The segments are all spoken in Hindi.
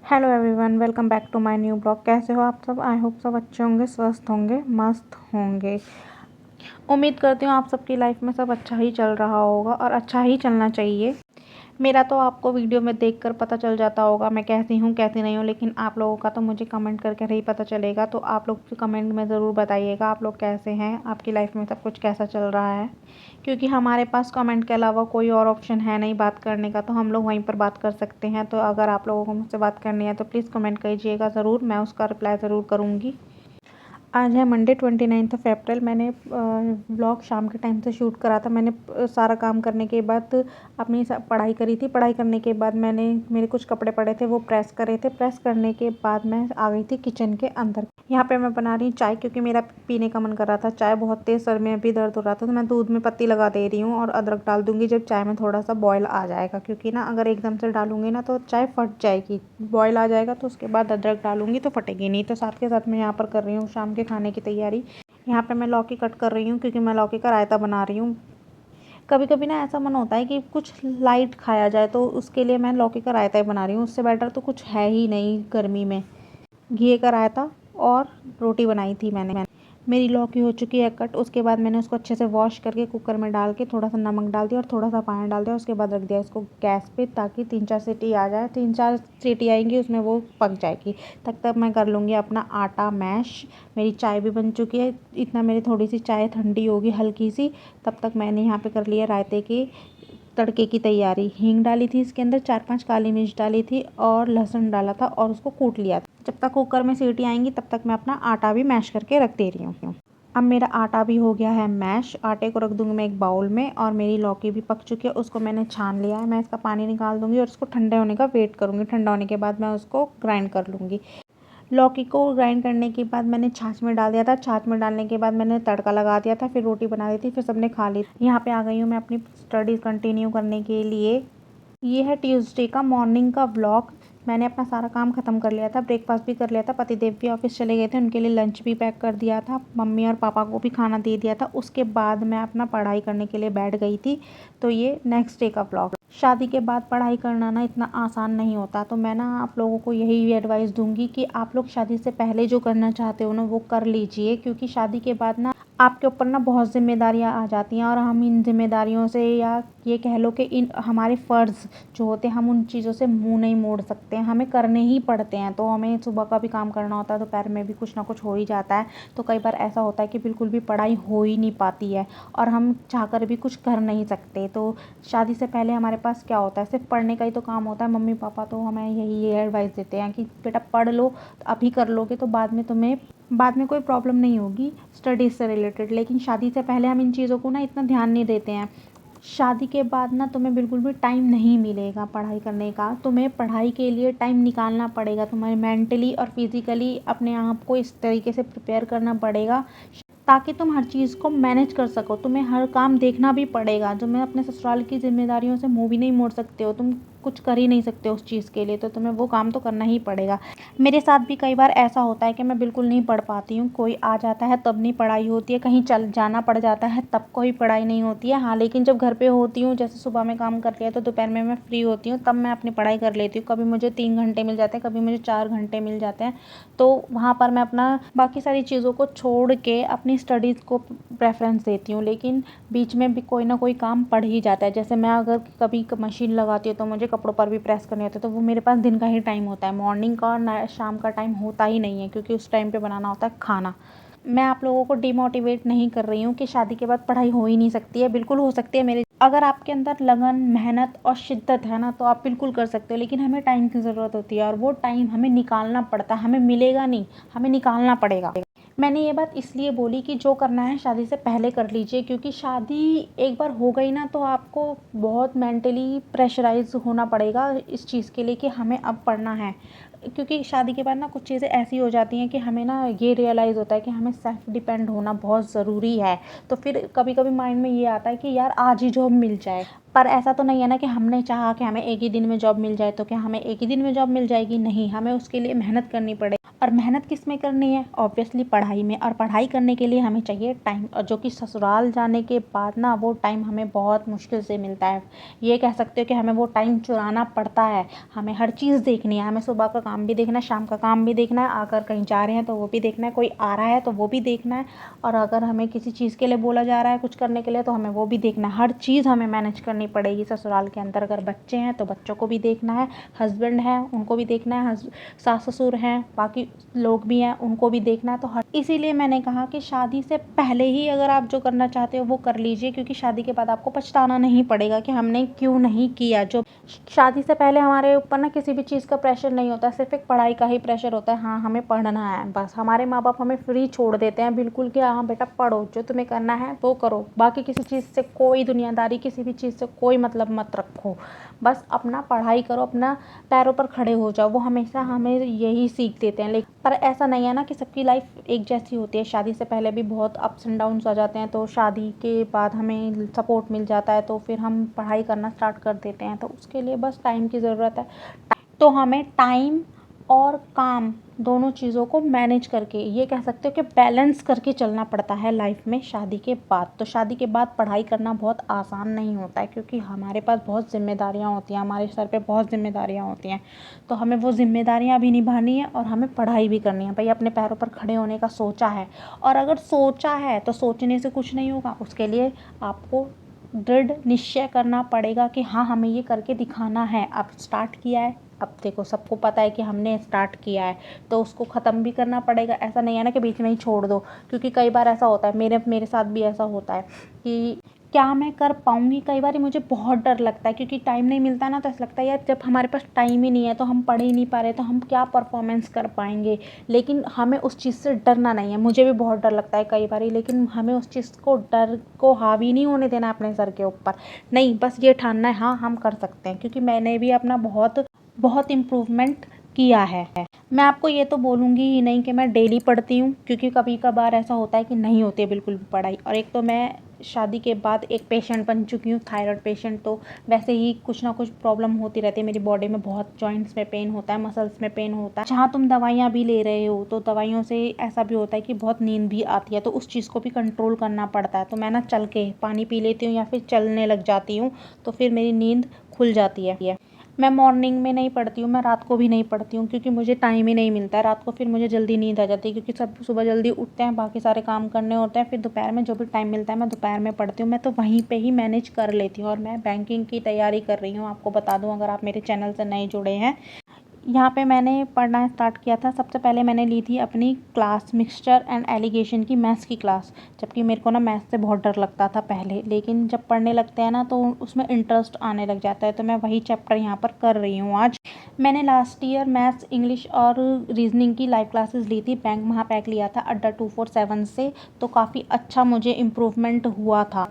Hello everyone, welcome back to my new blog. कैसे हो आप सब? आई होप सब अच्छे होंगे, स्वस्थ होंगे, मस्त होंगे। उम्मीद करती हूँ आप सबकी लाइफ में सब अच्छा ही चल रहा होगा और अच्छा ही चलना चाहिए। मेरा तो आपको वीडियो में देखकर पता चल जाता होगा मैं कैसी हूँ कैसी नहीं हूँ, लेकिन आप लोगों का तो मुझे कमेंट करके नहीं पता चलेगा। तो आप लोग कमेंट में ज़रूर बताइएगा आप लोग कैसे हैं, आपकी लाइफ में सब कुछ कैसा चल रहा है। क्योंकि हमारे पास कमेंट के अलावा कोई और ऑप्शन है नहीं बात करने का, तो हम लोग वहीं पर बात कर सकते हैं। तो अगर आप लोगों को मुझसे बात करनी है तो प्लीज़ कमेंट कीजिएगा ज़रूर, मैं उसका रिप्लाई ज़रूर करूँगी। आज है मंडे 29 अप्रैल। मैंने व्लॉग शाम के टाइम से शूट करा था। मैंने सारा काम करने के बाद अपनी पढ़ाई करी थी। पढ़ाई करने के बाद मैंने मेरे कुछ कपड़े पड़े थे वो प्रेस करे थे। प्रेस करने के बाद मैं आ गई थी किचन के अंदर। यहाँ पे मैं बना रही हूँ चाय, क्योंकि मेरा पीने का मन कर रहा था चाय। बहुत तेज़ सर में भी दर्द हो रहा था, तो मैं दूध में पत्ती लगा दे रही हूँ और अदरक डाल दूँगी जब चाय में थोड़ा सा बॉयल आ जाएगा। क्योंकि ना अगर एकदम से डालूँगी ना तो चाय फट जाएगी। बॉयल आ जाएगा तो उसके बाद अदरक डालूँगी तो फटेगी नहीं। तो साथ के साथ मैं यहाँ पर कर रही हूँ शाम के खाने की तैयारी। यहाँ पे मैं लौकी कट कर रही हूँ, क्योंकि मैं लौकी का रायता बना रही हूँ। कभी कभी ना ऐसा मन होता है कि कुछ लाइट खाया जाए, तो उसके लिए मैं लौकी का रायता ही बना रही हूँ। उससे बेटर तो कुछ है ही नहीं गर्मी में। घी का रायता और रोटी बनाई थी मैंने। मेरी लौकी हो चुकी है कट। उसके बाद मैंने उसको अच्छे से वॉश करके कुकर में डाल के थोड़ा सा नमक डाल दिया और थोड़ा सा पानी डाल दिया। उसके बाद रख दिया इसको गैस पे, ताकि 3-4 सीटी आ जाए। 3-4 सीटी आएंगी उसमें वो पक जाएगी। तब तक मैं कर लूँगी अपना आटा मैश। मेरी चाय भी बन चुकी है। इतना मेरी थोड़ी सी चाय ठंडी होगी हल्की सी, तब तक मैंने यहाँ पे कर लिया रायते की तड़के की तैयारी। हींग डाली थी इसके अंदर, 4-5 काली मिर्च डाली थी और लहसुन डाला था और उसको कूट लिया था। जब तक कुकर में सीटी आएंगी तब तक मैं अपना आटा भी मैश करके रख दे रही हूँ। अब मेरा आटा भी हो गया है मैश। आटे को रख दूँगी मैं एक बाउल में, और मेरी लौकी भी पक चुकी है, उसको मैंने छान लिया है। मैं इसका पानी निकाल दूँगी और उसको ठंडे होने का वेट करूँगी। ठंडा होने के बाद मैं उसको ग्राइंड कर लूँगी। लौकी को ग्राइंड करने के बाद मैंने छाछ में डाल दिया था। छाछ में डालने के बाद मैंने तड़का लगा दिया था, फिर रोटी बना दी थी, फिर सबने खा ली। यहाँ पे आ गई हूँ मैं अपनी स्टडीज़ कंटिन्यू करने के लिए। ये है ट्यूसडे का मॉर्निंग का व्लॉग। मैंने अपना सारा काम ख़त्म कर लिया था, ब्रेकफास्ट भी कर लिया था। पतिदेव भी ऑफिस चले गए थे, उनके लिए लंच भी पैक कर दिया था। मम्मी और पापा को भी खाना दे दिया था। उसके बाद मैं अपना पढ़ाई करने के लिए बैठ गई थी। तो ये नेक्स्ट डे का व्लॉग। शादी के बाद पढ़ाई करना ना इतना आसान नहीं होता। तो मैं ना आप लोगों को यही एडवाइस दूंगी कि आप लोग शादी से पहले जो करना चाहते हो ना वो कर लीजिए। क्योंकि शादी के बाद ना आपके ऊपर ना बहुत ज़िम्मेदारियाँ आ जाती हैं, और हम इन ज़िम्मेदारियों से, या ये कह लो कि इन हमारे फ़र्ज़ जो होते हैं, हम उन चीज़ों से मुंह नहीं मोड़ सकते हैं, हमें करने ही पड़ते हैं। तो हमें सुबह का भी काम करना होता है, दोपहर में भी कुछ ना कुछ हो ही जाता है। तो कई बार ऐसा होता है कि बिल्कुल भी पढ़ाई हो ही नहीं पाती है और हम चाहकर भी कुछ कर नहीं सकते। तो शादी से पहले हमारे पास क्या होता है, सिर्फ पढ़ने का ही तो काम होता है। मम्मी पापा तो हमें यही एडवाइस देते हैं कि बेटा पढ़ लो, अभी कर लोगे तो बाद में कोई प्रॉब्लम नहीं होगी स्टडीज़ से रिलेटेड। लेकिन शादी से पहले हम इन चीज़ों को ना इतना ध्यान नहीं देते हैं। शादी के बाद ना तुम्हें बिल्कुल भी टाइम नहीं मिलेगा पढ़ाई करने का। तुम्हें पढ़ाई के लिए टाइम निकालना पड़ेगा। तुम्हें मेंटली और फिज़िकली अपने आप को इस तरीके से प्रिपेयर करना पड़ेगा ताकि तुम हर चीज़ को मैनेज कर सको। तुम्हें हर काम देखना भी पड़ेगा। तुम्हें अपने ससुराल की ज़िम्मेदारियों से मुँह भी नहीं मोड़ सकते हो, तुम कुछ कर ही नहीं सकते उस चीज़ के लिए। तो तुम्हें वो काम तो करना ही पड़ेगा। मेरे साथ भी कई बार ऐसा होता है कि मैं बिल्कुल नहीं पढ़ पाती हूँ। कोई आ जाता है तब नहीं पढ़ाई होती है, कहीं चल जाना पड़ जाता है तब कोई पढ़ाई नहीं होती है। हाँ, लेकिन जब घर पे होती हूँ, जैसे सुबह में काम कर लिया तो दोपहर में मैं फ्री होती हूँ, तब मैं अपनी पढ़ाई कर लेती हूँ। कभी मुझे 3 घंटे मिल जाते हैं, कभी मुझे 4 घंटे मिल जाते हैं। तो वहाँ पर मैं अपना बाकी सारी चीज़ों को छोड़ के अपनी स्टडीज़ को प्रेफरेंस देती हूँ। लेकिन बीच में भी कोई ना कोई काम पड़ ही जाता है। जैसे मैं अगर कभी मशीन लगाती हूँ तो मुझे कपड़ों पर भी प्रेस करने होते हैं, तो वो मेरे पास दिन का ही टाइम होता है। मॉर्निंग का और शाम का टाइम होता ही नहीं है, क्योंकि उस टाइम पे बनाना होता है खाना। मैं आप लोगों को डिमोटिवेट नहीं कर रही हूँ कि शादी के बाद पढ़ाई हो ही नहीं सकती है। बिल्कुल हो सकती है। मेरे अगर आपके अंदर लगन, मेहनत और शिद्दत है ना, तो आप बिल्कुल कर सकते हो। लेकिन हमें टाइम की ज़रूरत होती है, और वो टाइम हमें निकालना पड़ता है। हमें मिलेगा नहीं, हमें निकालना पड़ेगा। मैंने ये बात इसलिए बोली कि जो करना है शादी से पहले कर लीजिए। क्योंकि शादी एक बार हो गई ना, तो आपको बहुत मेंटली प्रेशराइज होना पड़ेगा इस चीज़ के लिए कि हमें अब पढ़ना है। क्योंकि शादी के बाद ना कुछ चीज़ें ऐसी हो जाती हैं कि हमें ना ये रियलाइज़ होता है कि हमें सेल्फ डिपेंड होना बहुत ज़रूरी है। तो फिर कभी कभी माइंड में ये आता है कि यार आज ही जॉब मिल जाए। पर ऐसा तो नहीं है ना कि हमने चाहा कि हमें एक ही दिन में जॉब मिल जाए, तो क्या हमें एक ही दिन में जॉब मिल जाएगी? नहीं, हमें उसके लिए मेहनत करनी पड़ेगी। और मेहनत किस में करनी है? ऑब्वियसली पढ़ाई में। और पढ़ाई करने के लिए हमें चाहिए टाइम, और जो कि ससुराल जाने के बाद ना वो टाइम हमें बहुत मुश्किल से मिलता है। ये कह सकते हो कि हमें वो टाइम चुराना पड़ता है। हमें हर चीज़ देखनी है, हमें सुबह का काम भी देखना है, शाम का काम भी देखना है, अगर कहीं जा रहे हैं तो वो भी देखना है, कोई आ रहा है तो वो भी देखना है, और अगर हमें किसी चीज़ के लिए बोला जा रहा है कुछ करने के लिए तो हमें वो भी देखना है। हर चीज़ हमें मैनेज करनी पड़ेगी ससुराल के अंदर। अगर बच्चे हैं तो बच्चों को भी देखना है, हस्बैंड हैं उनको भी देखना है, सास ससुर हैं, बाकी लोग भी हैं उनको भी देखना है। तो इसीलिए मैंने कहा कि शादी से पहले ही अगर आप जो करना चाहते हो वो कर लीजिए, क्योंकि शादी के बाद आपको पछताना नहीं पड़ेगा कि हमने क्यों नहीं किया। जो शादी से पहले हमारे ऊपर ना किसी भी चीज़ का प्रेशर नहीं होता, सिर्फ एक पढ़ाई का ही प्रेशर होता है। हाँ, हमें पढ़ना है बस। हमारे माँ बाप हमें फ्री छोड़ देते हैं बिल्कुल कि हाँ बेटा पढ़ो, जो तुम्हें करना है वो करो, बाकी किसी चीज़ से कोई दुनियादारी, किसी भी चीज़ से कोई मतलब मत रखो, बस अपना पढ़ाई करो, अपना पैरों पर खड़े हो जाओ। वो हमेशा हमें यही सीख देते हैं। लेकिन पर ऐसा नहीं है ना कि सबकी लाइफ एक जैसी होती है। शादी से पहले भी बहुत अप्स एंड डाउन्स आ जाते हैं, तो शादी के बाद हमें सपोर्ट मिल जाता है तो फिर हम पढ़ाई करना स्टार्ट कर देते हैं। तो उसके लिए बस टाइम की ज़रूरत है। तो हमें टाइम और काम दोनों चीज़ों को मैनेज करके, ये कह सकते हो कि बैलेंस करके चलना पड़ता है लाइफ में शादी के बाद। तो शादी के बाद पढ़ाई करना बहुत आसान नहीं होता है, क्योंकि हमारे पास बहुत ज़िम्मेदारियाँ होती हैं, हमारे सर पे बहुत ज़िम्मेदारियाँ होती हैं। तो हमें वो ज़िम्मेदारियाँ भी निभानी है और हमें पढ़ाई भी करनी है। भाई अपने पैरों पर खड़े होने का सोचा है, और अगर सोचा है तो सोचने से कुछ नहीं होगा। उसके लिए आपको दृढ़ निश्चय करना पड़ेगा कि हाँ हमें ये करके दिखाना है। अब स्टार्ट किया है, अब देखो सबको पता है कि हमने स्टार्ट किया है तो उसको ख़त्म भी करना पड़ेगा। ऐसा नहीं है ना कि बीच में ही छोड़ दो, क्योंकि कई बार ऐसा होता है, मेरे साथ भी ऐसा होता है कि क्या मैं कर पाऊँगी। कई बार मुझे बहुत डर लगता है, क्योंकि टाइम नहीं मिलता ना, तो ऐसा लगता है यार जब हमारे पास टाइम ही नहीं है तो हम पढ़ ही नहीं पा रहे तो हम क्या परफॉर्मेंस कर पाएंगे। लेकिन हमें उस चीज़ से डरना नहीं है। मुझे भी बहुत डर लगता है कई बार, लेकिन हमें उस चीज़ को, डर को हावी नहीं होने देना अपने सर के ऊपर। नहीं, बस ये ठानना है हाँ हम कर सकते हैं, क्योंकि मैंने भी अपना बहुत बहुत इम्प्रूवमेंट किया है। मैं आपको ये तो बोलूँगी ही नहीं कि मैं डेली पढ़ती हूँ, क्योंकि कभी कभार ऐसा होता है कि नहीं होती है बिल्कुल भी पढ़ाई। और एक तो मैं शादी के बाद एक पेशेंट बन चुकी हूँ, थायराइड पेशेंट, तो वैसे ही कुछ ना कुछ प्रॉब्लम होती रहती है मेरी बॉडी में। बहुत जॉइंट्स में पेन होता है, मसल्स में पेन होता है। जहाँ तुम दवाइयाँ भी ले रहे हो तो दवाइयों से ऐसा भी होता है कि बहुत नींद भी आती है, तो उस चीज़ को भी कंट्रोल करना पड़ता है। तो मैं ना चल के पानी पी लेती हूँ या फिर चलने लग जाती हूँ, तो फिर मेरी नींद खुल जाती है। मैं मॉर्निंग में नहीं पढ़ती हूँ, मैं रात को भी नहीं पढ़ती हूँ, क्योंकि मुझे टाइम ही नहीं मिलता है रात को। फिर मुझे जल्दी नींद आ जाती है, क्योंकि सब सुबह जल्दी उठते हैं, बाकी सारे काम करने होते हैं। फिर दोपहर में जो भी टाइम मिलता है मैं दोपहर में पढ़ती हूँ। मैं तो वहीं पे ही मैनेज कर लेती हूँ। और मैं बैंकिंग की तैयारी कर रही हूँ, आपको बता दूँ अगर आप मेरे चैनल से नए जुड़े हैं। यहाँ पे मैंने पढ़ना स्टार्ट किया था, सबसे पहले मैंने ली थी अपनी क्लास मिक्सचर एंड एलिगेशन की, मैथ्स की क्लास। जबकि मेरे को ना मैथ्स से बहुत डर लगता था पहले, लेकिन जब पढ़ने लगते हैं ना तो उसमें इंटरेस्ट आने लग जाता है। तो मैं वही चैप्टर यहाँ पर कर रही हूँ आज। मैंने लास्ट ईयर मैथ्स, इंग्लिश और रीजनिंग की लाइव क्लासेस ली थी, बैंक महापैक लिया था अड्डा 247 से। तो काफ़ी अच्छा मुझे इम्प्रूवमेंट हुआ था।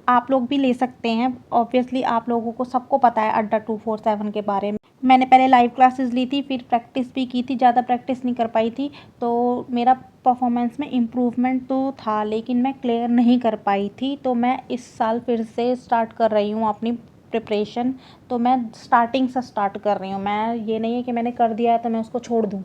आप लोग भी ले सकते हैं। ऑब्वियसली आप लोगों को सबको पता है अड्डा 247 के बारे में। मैंने पहले लाइव क्लासेस ली थी, फिर प्रैक्टिस भी की थी, ज़्यादा प्रैक्टिस नहीं कर पाई थी, तो मेरा परफॉर्मेंस में इम्प्रूवमेंट तो था, लेकिन मैं क्लियर नहीं कर पाई थी। तो मैं इस साल फिर से स्टार्ट कर रही हूँ अपनी प्रिपरेशन। तो मैं स्टार्टिंग से स्टार्ट कर रही हूँ। मैं, ये नहीं है कि मैंने कर दिया है तो मैं उसको छोड़ दूँ,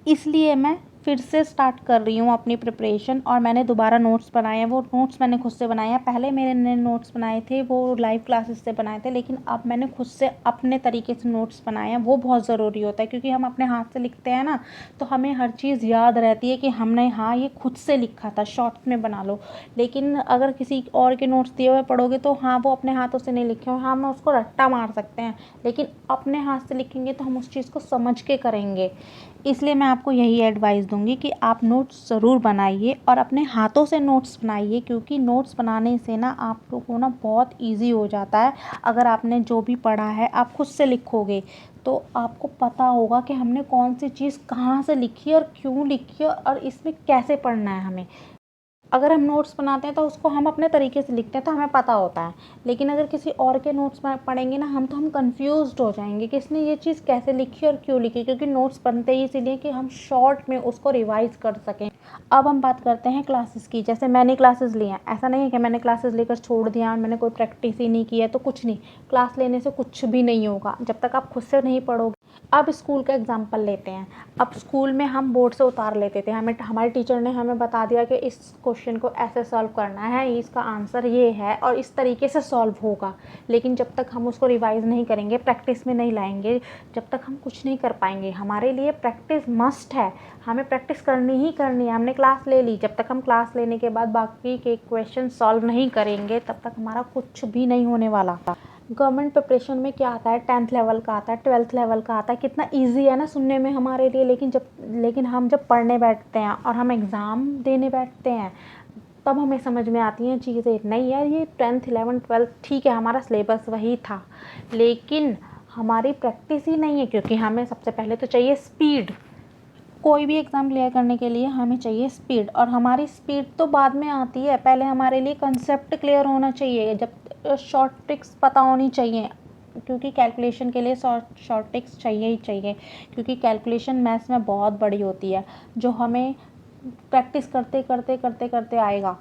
इसलिए मैं फिर से स्टार्ट कर रही हूँ अपनी प्रिपरेशन। और मैंने दोबारा नोट्स बनाए हैं, वो नोट्स मैंने खुद से बनाए हैं। पहले मैंने नोट्स बनाए थे वो लाइव क्लासेस से बनाए थे, लेकिन अब मैंने खुद से अपने तरीके से नोट्स बनाए हैं। वो बहुत ज़रूरी होता है, क्योंकि हम अपने हाथ से लिखते हैं ना, तो हमें हर चीज़ याद रहती है कि हमने हाँ ये खुद से लिखा था, शॉर्ट्स में बना लो। लेकिन अगर किसी और के नोट्स दिए हुए पढ़ोगे तो हाँ वो अपने हाथों से नहीं लिखे हुए, हाँ हम उसको रट्टा मार सकते हैं, लेकिन अपने हाथ से लिखेंगे तो हम उस चीज़ को समझ के करेंगे। इसलिए मैं आपको यही एडवाइस दूंगी कि आप नोट्स ज़रूर बनाइए और अपने हाथों से नोट्स बनाइए, क्योंकि नोट्स बनाने से ना आप लोगों को ना बहुत इजी हो जाता है। अगर आपने जो भी पढ़ा है आप खुद से लिखोगे तो आपको पता होगा कि हमने कौन सी चीज़ कहाँ से लिखी और क्यों लिखी और इसमें कैसे पढ़ना है हमें। अगर हम नोट्स बनाते हैं तो उसको हम अपने तरीके से लिखते हैं तो हमें पता होता है, लेकिन अगर किसी और के नोट्स पढ़ेंगे ना हम, तो हम कंफ्यूज्ड हो जाएंगे कि इसने ये चीज़ कैसे लिखी और क्यों लिखी, क्योंकि नोट्स बनते ही इसीलिए कि हम शॉर्ट में उसको रिवाइज कर सकें। अब हम बात करते हैं क्लासेस की। जैसे मैंने क्लासेस ली हैं, ऐसा नहीं है कि मैंने क्लासेस लेकर छोड़ दिया और मैंने कोई प्रैक्टिस ही नहीं की है, तो कुछ नहीं। क्लास लेने से कुछ भी नहीं होगा जब तक आप खुद से नहीं पढ़ोगे। अब स्कूल का एग्ज़ाम्पल लेते हैं। अब स्कूल में हम बोर्ड से उतार लेते थे, हमें हमारे टीचर ने हमें बता दिया कि इस क्वेश्चन को ऐसे सॉल्व करना है, इसका आंसर ये है और इस तरीके से सॉल्व होगा। लेकिन जब तक हम उसको रिवाइज़ नहीं करेंगे, प्रैक्टिस में नहीं लाएंगे, जब तक हम कुछ नहीं कर पाएंगे। हमारे लिए प्रैक्टिस मस्ट है, हमें प्रैक्टिस करनी ही करनी है। हमने क्लास ले ली, जब तक हम क्लास लेने के बाद बाकी के क्वेश्चन सॉल्व नहीं करेंगे, तब तक हमारा कुछ भी नहीं होने वाला। गवर्नमेंट प्रिपरेशन में क्या आता है, 10th लेवल का आता है, 12th लेवल का आता है, कितना इजी है ना सुनने में हमारे लिए। लेकिन हम जब पढ़ने बैठते हैं और हम एग्ज़ाम देने बैठते हैं, तब हमें समझ में आती हैं चीज़ें। नहीं यार, ये 10th 11th 12th ठीक है, हमारा सिलेबस वही था, लेकिन हमारी प्रैक्टिस ही नहीं है। क्योंकि हमें सबसे पहले तो चाहिए स्पीड। कोई भी एग्ज़ाम क्लियर करने के लिए हमें चाहिए स्पीड, और हमारी स्पीड तो बाद में आती है। पहले हमारे लिए कंसेप्ट क्लियर होना चाहिए, जब शॉर्ट ट्रिक्स पता होनी चाहिए, क्योंकि कैलकुलेशन के लिए शॉर्ट ट्रिक्स चाहिए ही चाहिए। क्योंकि कैलकुलेशन मैथ्स में बहुत बड़ी होती है, जो हमें प्रैक्टिस करते करते करते करते आएगा।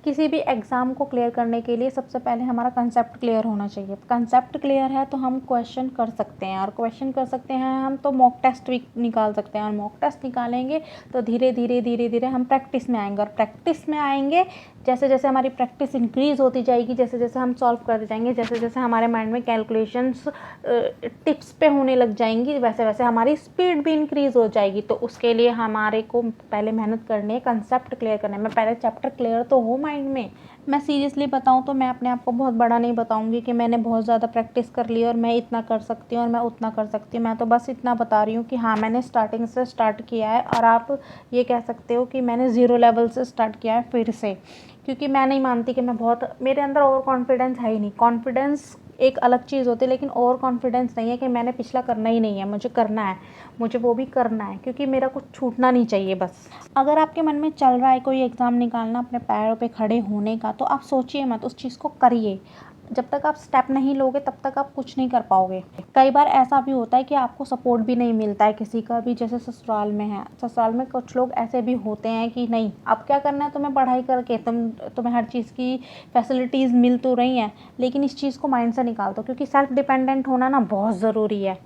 किसी भी एग्ज़ाम को क्लियर करने के लिए सबसे पहले हमारा कंसेप्ट क्लियर होना चाहिए। कंसेप्ट क्लियर है तो हम क्वेश्चन कर सकते हैं, और क्वेश्चन कर सकते हैं हम तो मॉक टेस्ट भी निकाल सकते हैं, और मॉक टेस्ट निकालेंगे तो धीरे धीरे धीरे धीरे हम प्रैक्टिस में आएंगे। और प्रैक्टिस में आएंगे, जैसे जैसे हमारी प्रैक्टिस इंक्रीज़ होती जाएगी, जैसे जैसे हम सॉल्व कर जाएंगे, जैसे जैसे हमारे माइंड में कैलकुलेशंस टिप्स पे होने लग जाएंगी, वैसे वैसे हमारी स्पीड भी इंक्रीज़ हो जाएगी। तो उसके लिए हमारे को पहले मेहनत करनी है, कंसेप्ट क्लियर करना है। मैं पहले चैप्टर क्लियर तो हो माइंड में। मैं सीरियसली बताऊं तो मैं अपने आप को बहुत बड़ा नहीं बताऊंगी कि मैंने बहुत ज़्यादा प्रैक्टिस कर ली और मैं इतना कर सकती हूँ और मैं उतना कर सकती हूँ। मैं तो बस इतना बता रही हूँ कि हाँ, मैंने स्टार्टिंग से स्टार्ट किया है, और आप ये कह सकते हो कि मैंने ज़ीरो लेवल से स्टार्ट किया है फिर से। क्योंकि मैं नहीं मानती कि मैं बहुत, मेरे अंदर ओवर कॉन्फिडेंस है ही नहीं। कॉन्फिडेंस एक अलग चीज़ होती है, लेकिन ओवर कॉन्फिडेंस नहीं है कि मैंने पिछला करना ही नहीं है, मुझे करना है, मुझे वो भी करना है, क्योंकि मेरा कुछ छूटना नहीं चाहिए बस। अगर आपके मन में चल रहा है कोई एग्ज़ाम निकालना, अपने पैरों पे खड़े होने का, तो आप सोचिए मत, उस चीज़ को करिए। जब तक आप स्टेप नहीं लोगे तब तक आप कुछ नहीं कर पाओगे। कई बार ऐसा भी होता है कि आपको सपोर्ट भी नहीं मिलता है किसी का भी, जैसे ससुराल में है। ससुराल में कुछ लोग ऐसे भी होते हैं कि नहीं, अब क्या करना है तुम्हें पढ़ाई करके, तुम्हें हर चीज़ की फैसिलिटीज़ मिल तो रही हैं, लेकिन इस चीज़ को माइंड से निकाल दो, क्योंकि सेल्फ डिपेंडेंट होना ना बहुत ज़रूरी है।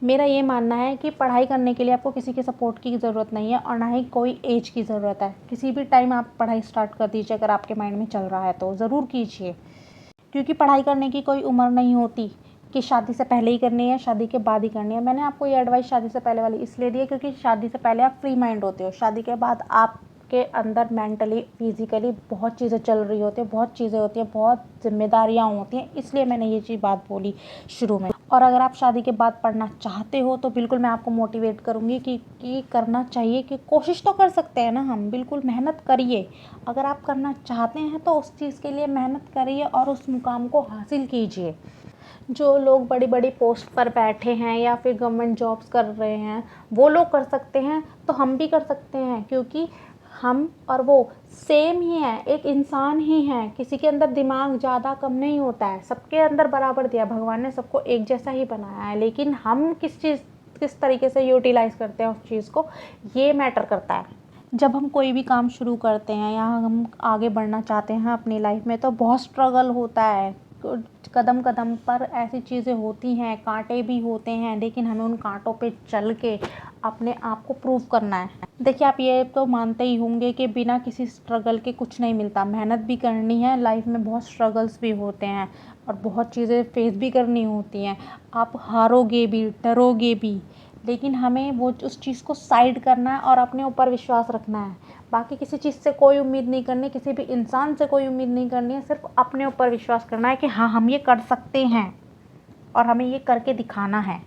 मेरा ये मानना है कि पढ़ाई करने के लिए आपको किसी के सपोर्ट की ज़रूरत नहीं है, और ना ही कोई एज की ज़रूरत है। किसी भी टाइम आप पढ़ाई स्टार्ट कर दीजिए, अगर आपके माइंड में चल रहा है तो ज़रूर कीजिए। क्योंकि पढ़ाई करने की कोई उम्र नहीं होती कि शादी से पहले ही करनी है, शादी के बाद ही करनी है। मैंने आपको ये एडवाइस शादी से पहले वाली इसलिए दी है, क्योंकि शादी से पहले आप फ्री माइंड होते हो, शादी के बाद आपके अंदर मेंटली फिजिकली बहुत चीज़ें चल रही होती है, बहुत चीज़ें होती हैं, बहुत जिम्मेदारियाँ होती हैं। इसलिए मैंने ये चीज़ बात बोली शुरू में। और अगर आप शादी के बाद पढ़ना चाहते हो तो बिल्कुल मैं आपको मोटिवेट करूँगी कि करना चाहिए, कि कोशिश तो कर सकते हैं ना हम, बिल्कुल मेहनत करिए। अगर आप करना चाहते हैं तो उस चीज़ के लिए मेहनत करिए और उस मुकाम को हासिल कीजिए। जो लोग बड़ी बड़ी पोस्ट पर बैठे हैं या फिर गवर्नमेंट जॉब्स कर रहे हैं, वो लोग कर सकते हैं, तो हम भी कर सकते हैं। क्योंकि हम और वो सेम ही हैं, एक इंसान ही हैं। किसी के अंदर दिमाग ज़्यादा कम नहीं होता है, सबके अंदर बराबर दिया भगवान ने, सबको एक जैसा ही बनाया है। लेकिन हम किस तरीके से यूटिलाइज़ करते हैं उस चीज़ को, ये मैटर करता है। जब हम कोई भी काम शुरू करते हैं या हम आगे बढ़ना चाहते हैं अपनी लाइफ में, तो बहुत स्ट्रगल होता है। कदम कदम पर ऐसी चीज़ें होती हैं, कांटे भी होते हैं, लेकिन हमें उन कांटों पे चल के अपने आप को प्रूव करना है। देखिए, आप ये तो मानते ही होंगे कि बिना किसी स्ट्रगल के कुछ नहीं मिलता। मेहनत भी करनी है, लाइफ में बहुत स्ट्रगल्स भी होते हैं और बहुत चीज़ें फेस भी करनी होती हैं। आप हारोगे भी, डरोगे भी, लेकिन हमें वो उस चीज़ को साइड करना है और अपने ऊपर विश्वास रखना है। बाकी किसी चीज़ से कोई उम्मीद नहीं करनी, किसी भी इंसान से कोई उम्मीद नहीं करनी है, सिर्फ अपने ऊपर विश्वास करना है कि हाँ, हम ये कर सकते हैं और हमें ये करके दिखाना है।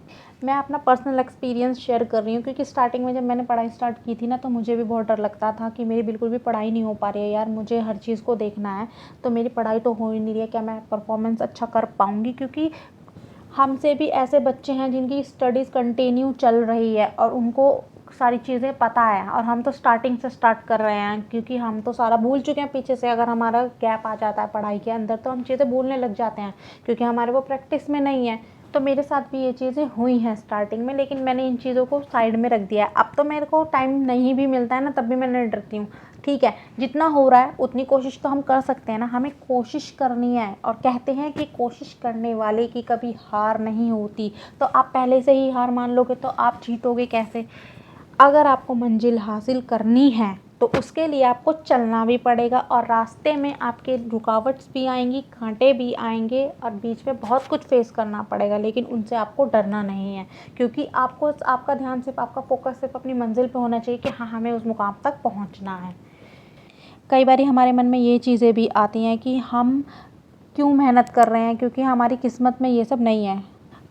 मैं अपना पर्सनल एक्सपीरियंस शेयर कर रही हूँ, क्योंकि स्टार्टिंग में जब मैंने पढ़ाई स्टार्ट की थी ना, तो मुझे भी बहुत डर लगता था कि मेरी बिल्कुल भी पढ़ाई नहीं हो पा रही है यार, मुझे हर चीज़ को देखना है, तो मेरी पढ़ाई तो हो ही नहीं रही है, क्या मैं परफॉर्मेंस अच्छा कर पाऊँगी। क्योंकि हमसे भी ऐसे बच्चे हैं जिनकी स्टडीज़ कंटिन्यू चल रही है और उनको सारी चीज़ें पता है, और हम तो स्टार्टिंग से स्टार्ट कर रहे हैं, क्योंकि हम तो सारा भूल चुके हैं पीछे से। अगर हमारा गैप आ जाता है पढ़ाई के अंदर तो हम चीज़ें भूलने लग जाते हैं, क्योंकि हमारे वो प्रैक्टिस में नहीं है। तो मेरे साथ भी ये चीज़ें हुई हैं स्टार्टिंग में, लेकिन मैंने इन चीज़ों को साइड में रख दिया है। अब तो मेरे को टाइम नहीं भी मिलता है ना, तब भी मैं नहीं डरती हूँ। ठीक है, जितना हो रहा है उतनी कोशिश तो हम कर सकते हैं ना, हमें कोशिश करनी है। और कहते हैं कि कोशिश करने वाले की कभी हार नहीं होती। तो आप पहले से ही हार मान लोगे तो आप जीतोगे कैसे? अगर आपको मंजिल हासिल करनी है तो उसके लिए आपको चलना भी पड़ेगा, और रास्ते में आपके रुकावट्स भी आएंगी, कांटे भी आएंगे, और बीच में बहुत कुछ फेस करना पड़ेगा, लेकिन उनसे आपको डरना नहीं है। क्योंकि आपको आपका ध्यान सिर्फ, आपका फोकस सिर्फ अपनी मंजिल पे होना चाहिए कि हाँ, हमें उस मुकाम तक पहुंचना है। कई बार हमारे मन में ये चीज़ें भी आती हैं कि हम क्यों मेहनत कर रहे हैं, क्योंकि हमारी किस्मत में ये सब नहीं है।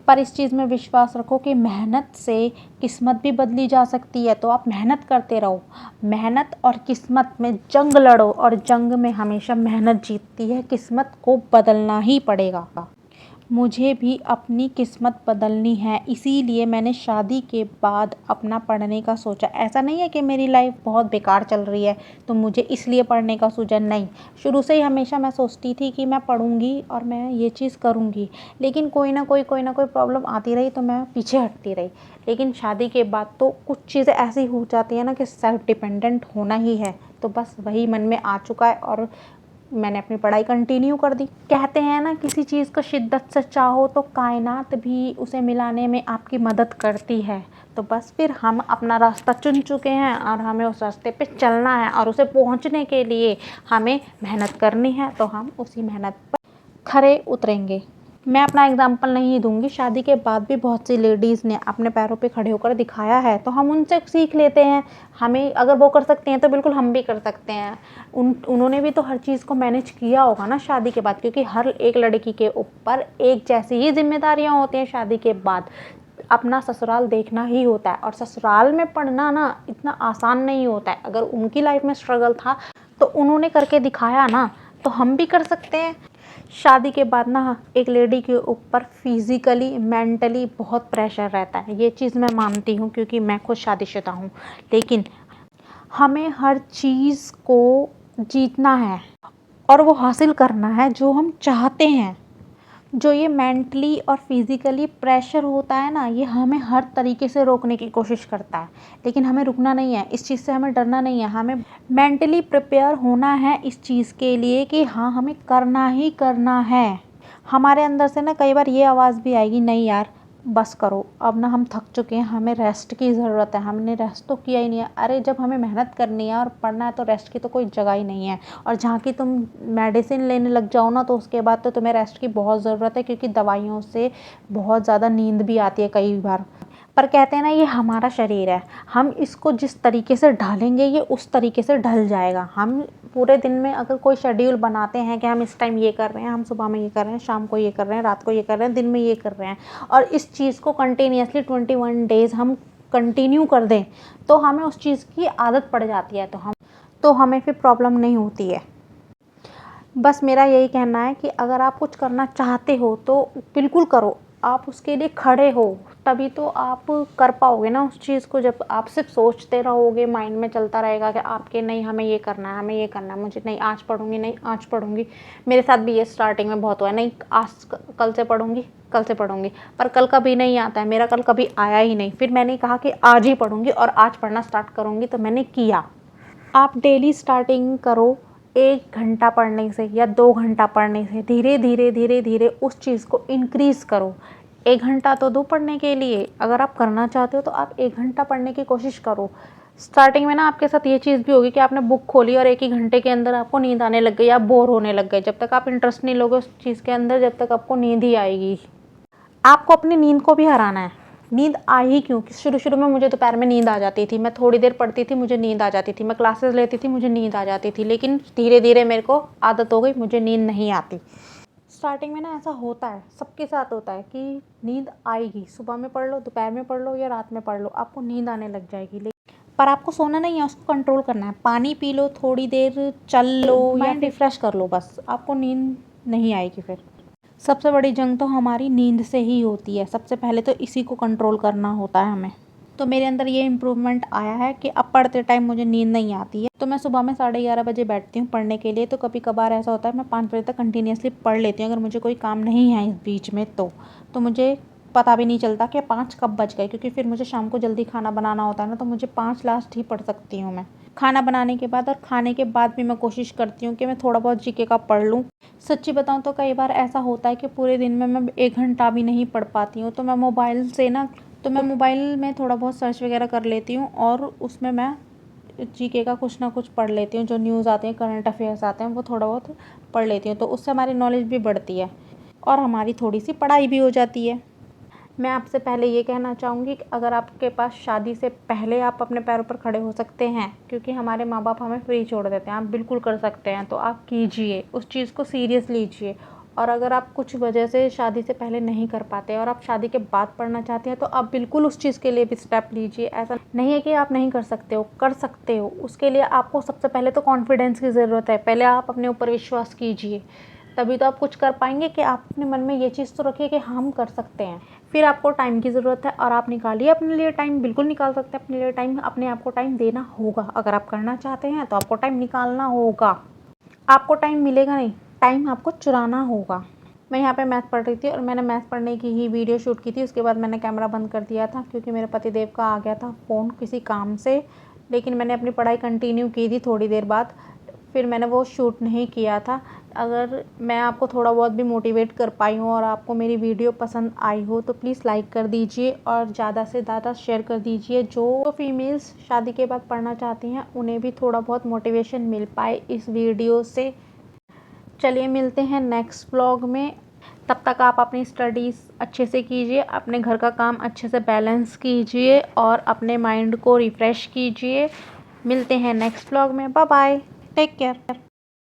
पर इस चीज़ में विश्वास रखो कि मेहनत से किस्मत भी बदली जा सकती है। तो आप मेहनत करते रहो, मेहनत और किस्मत में जंग लड़ो, और जंग में हमेशा मेहनत जीतती है। किस्मत को बदलना ही पड़ेगा। मुझे भी अपनी किस्मत बदलनी है, इसीलिए मैंने शादी के बाद अपना पढ़ने का सोचा। ऐसा नहीं है कि मेरी लाइफ बहुत बेकार चल रही है तो मुझे इसलिए पढ़ने का सूझा, नहीं। शुरू से ही हमेशा मैं सोचती थी कि मैं पढ़ूंगी और मैं ये चीज़ करूंगी, लेकिन कोई ना कोई प्रॉब्लम आती रही तो मैं पीछे हटती रही। लेकिन शादी के बाद तो कुछ चीज़ें ऐसी हो जाती हैं ना कि सेल्फ डिपेंडेंट होना ही है। तो बस वही मन में आ चुका है, और मैंने अपनी पढ़ाई कंटिन्यू कर दी। कहते हैं ना, किसी चीज़ को शिद्दत से चाहो तो कायनात भी उसे मिलाने में आपकी मदद करती है। तो बस फिर हम अपना रास्ता चुन चुके हैं, और हमें उस रास्ते पे चलना है, और उसे पहुंचने के लिए हमें मेहनत करनी है। तो हम उसी मेहनत पर खरे उतरेंगे। मैं अपना एग्जाम्पल नहीं दूंगी, शादी के बाद भी बहुत सी लेडीज़ ने अपने पैरों पे खड़े होकर दिखाया है, तो हम उनसे सीख लेते हैं। हमें अगर वो कर सकते हैं तो बिल्कुल हम भी कर सकते हैं। उन्होंने भी तो हर चीज़ को मैनेज किया होगा ना शादी के बाद, क्योंकि हर एक लड़की के ऊपर एक जैसी ही जिम्मेदारियां होती हैं। शादी के बाद अपना ससुराल देखना ही होता है, और ससुराल में पढ़ना ना इतना आसान नहीं होता है। अगर उनकी लाइफ में स्ट्रगल था तो उन्होंने करके दिखाया ना, तो हम भी कर सकते हैं। शादी के बाद ना एक लेडी के ऊपर फिज़िकली मेंटली बहुत प्रेशर रहता है, ये चीज़ मैं मानती हूँ, क्योंकि मैं खुद शादीशुदा हूँ। लेकिन हमें हर चीज़ को जीतना है, और वो हासिल करना है जो हम चाहते हैं। जो ये मेंटली और फिज़िकली प्रेशर होता है ना, ये हमें हर तरीके से रोकने की कोशिश करता है, लेकिन हमें रुकना नहीं है। इस चीज़ से हमें डरना नहीं है। हमें मेंटली प्रिपेयर होना है इस चीज़ के लिए कि हाँ, हमें करना ही करना है। हमारे अंदर से ना कई बार ये आवाज़ भी आएगी, नहीं यार बस करो, अब ना हम थक चुके हैं, हमें रेस्ट की ज़रूरत है, हमने रेस्ट तो किया ही नहीं है। अरे जब हमें मेहनत करनी है और पढ़ना है तो रेस्ट की तो कोई जगह ही नहीं है। और जहाँ की तुम मेडिसिन लेने लग जाओ ना, तो उसके बाद तो तुम्हें रेस्ट की बहुत ज़रूरत है, क्योंकि दवाइयों से बहुत ज़्यादा नींद भी आती है कई बार। पर कहते हैं ना, ये हमारा शरीर है, हम इसको जिस तरीके से ढालेंगे ये उस तरीके से ढल जाएगा। हम पूरे दिन में अगर कोई शेड्यूल बनाते हैं कि हम इस टाइम ये कर रहे हैं, हम सुबह में ये कर रहे हैं, शाम को ये कर रहे हैं, रात को ये कर रहे हैं, दिन में ये कर रहे हैं, और इस चीज़ को कंटिन्यूसली 21 डेज़ हम कंटिन्यू कर दें, तो हमें उस चीज़ की आदत पड़ जाती है। तो हमें फिर प्रॉब्लम नहीं होती है। बस मेरा यही कहना है कि अगर आप कुछ करना चाहते हो तो बिल्कुल करो, आप उसके लिए खड़े हो, तभी तो आप कर पाओगे ना उस चीज़ को। जब आप सिर्फ सोचते रहोगे, माइंड में चलता रहेगा कि आपके नहीं हमें ये करना है, हमें ये करना है, मुझे नहीं आज पढ़ूंगी, नहीं आज पढ़ूंगी। मेरे साथ भी ये स्टार्टिंग में बहुत हुआ है, नहीं आज कल से पढ़ूंगी, कल से पढ़ूंगी, पर कल कभी नहीं आता है। मेरा कल कभी आया ही नहीं। फिर मैंने कहा कि आज ही पढ़ूंगी और आज पढ़ना स्टार्ट करूंगी, तो मैंने किया। आप डेली स्टार्टिंग करो 1 घंटा पढ़ने से या 2 घंटा पढ़ने से, धीरे धीरे धीरे धीरे उस चीज़ को इंक्रीज़ करो। 1 घंटा तो दो पढ़ने के लिए, अगर आप करना चाहते हो तो आप 1 घंटा पढ़ने की कोशिश करो। स्टार्टिंग में ना आपके साथ ये चीज़ भी होगी कि आपने बुक खोली और 1 ही घंटे के अंदर आपको नींद आने लग गई, आप बोर होने लग गए। जब तक आप इंटरेस्ट नहीं लोगे उस चीज़ के अंदर, जब तक आपको नींद ही आएगी। आपको अपनी नींद को भी हराना है। नींद आई क्यों? कि शुरू में मुझे दोपहर में नींद आ जाती थी, मैं थोड़ी देर पढ़ती थी, मुझे नींद आ जाती थी, मैं क्लासेस लेती थी, मुझे नींद आ जाती थी, लेकिन धीरे धीरे मेरे को आदत हो गई, मुझे नींद नहीं आती। स्टार्टिंग में ना ऐसा होता है, सबके साथ होता है कि नींद आएगी, सुबह में पढ़ लो, दोपहर में पढ़ लो या रात में पढ़ लो, आपको नींद आने लग जाएगी। पर आपको सोना नहीं है, उसको कंट्रोल करना है। पानी पी लो, थोड़ी देर चल लो या रिफ्रेश कर लो, बस आपको नींद नहीं आएगी। फिर सबसे बड़ी जंग तो हमारी नींद से ही होती है। सबसे पहले तो इसी को कंट्रोल करना होता है हमें। तो मेरे अंदर ये इम्प्रूवमेंट आया है कि अब पढ़ते टाइम मुझे नींद नहीं आती है। तो मैं सुबह में 11:30 बजे बैठती हूँ पढ़ने के लिए। तो कभी कभार ऐसा होता है मैं 5 बजे तक कंटिन्यूसली पढ़ लेती हूँ, अगर मुझे कोई काम नहीं है इस बीच में तो मुझे पता भी नहीं चलता कि 5 कब बज गए, क्योंकि फिर मुझे शाम को जल्दी खाना बनाना होता है ना, तो मुझे 5 लास्ट ही पढ़ सकती हूँ मैं। खाना बनाने के बाद और खाने के बाद भी मैं कोशिश करती हूँ कि मैं थोड़ा बहुत जीके का पढ़ लूँ। सच्ची बताऊँ तो कई बार ऐसा होता है कि पूरे दिन में मैं 1 घंटा भी नहीं पढ़ पाती हूँ, तो मैं मोबाइल में थोड़ा बहुत सर्च वगैरह कर लेती हूँ और उसमें मैं जीके का कुछ ना कुछ पढ़ लेती हूँ। जो न्यूज़ आते हैं, करंट अफेयर्स आते हैं, वो थोड़ा बहुत पढ़ लेती हूँ, तो उससे हमारी नॉलेज भी बढ़ती है और हमारी थोड़ी सी पढ़ाई भी हो जाती है। मैं आपसे पहले ये कहना चाहूँगी कि अगर आपके पास शादी से पहले आप अपने पैरों पर खड़े हो सकते हैं, क्योंकि हमारे माँ बाप हमें फ्री छोड़ देते हैं, आप बिल्कुल कर सकते हैं, तो आप कीजिए, उस चीज़ को सीरियस लीजिए। और अगर आप कुछ वजह से शादी से पहले नहीं कर पाते और आप शादी के बाद पढ़ना चाहते हैं, तो आप बिल्कुल उस चीज़ के लिए भी स्टेप लीजिए। ऐसा नहीं है कि आप नहीं कर सकते हो, कर सकते हो। उसके लिए आपको सबसे पहले तो कॉन्फिडेंस की ज़रूरत है। पहले आप अपने ऊपर विश्वास कीजिए, तभी तो आप कुछ कर पाएंगे। कि आप अपने मन में ये चीज़ तो रखिए कि हम कर सकते हैं। फिर आपको टाइम की ज़रूरत है और आप निकालिए अपने लिए टाइम, बिल्कुल निकाल सकते हैं अपने लिए टाइम। अपने आप को टाइम देना होगा, अगर आप करना चाहते हैं तो आपको टाइम निकालना होगा। आपको टाइम मिलेगा नहीं, टाइम आपको चुराना होगा। मैं यहाँ पे मैथ पढ़ रही थी और मैंने मैथ पढ़ने की ही वीडियो शूट की थी। उसके बाद मैंने कैमरा बंद कर दिया था, क्योंकि मेरे पतिदेव का आ गया था फ़ोन किसी काम से। लेकिन मैंने अपनी पढ़ाई कंटिन्यू की थी थोड़ी देर बाद, फिर मैंने वो शूट नहीं किया था। अगर मैं आपको थोड़ा बहुत भी मोटिवेट कर पाई हूँ और आपको मेरी वीडियो पसंद आई हो, तो प्लीज़ लाइक कर दीजिए और ज़्यादा से ज़्यादा शेयर कर दीजिए। जो फीमेल्स शादी के बाद पढ़ना चाहती हैं, उन्हें भी थोड़ा बहुत मोटिवेशन मिल पाए इस वीडियो से। चलिए मिलते हैं नेक्स्ट व्लॉग में। तब तक आप अपनी स्टडीज़ अच्छे से कीजिए, अपने घर का काम अच्छे से बैलेंस कीजिए और अपने माइंड को रिफ़्रेश कीजिए। मिलते हैं नेक्स्ट व्लॉग में। Bye bye, take care.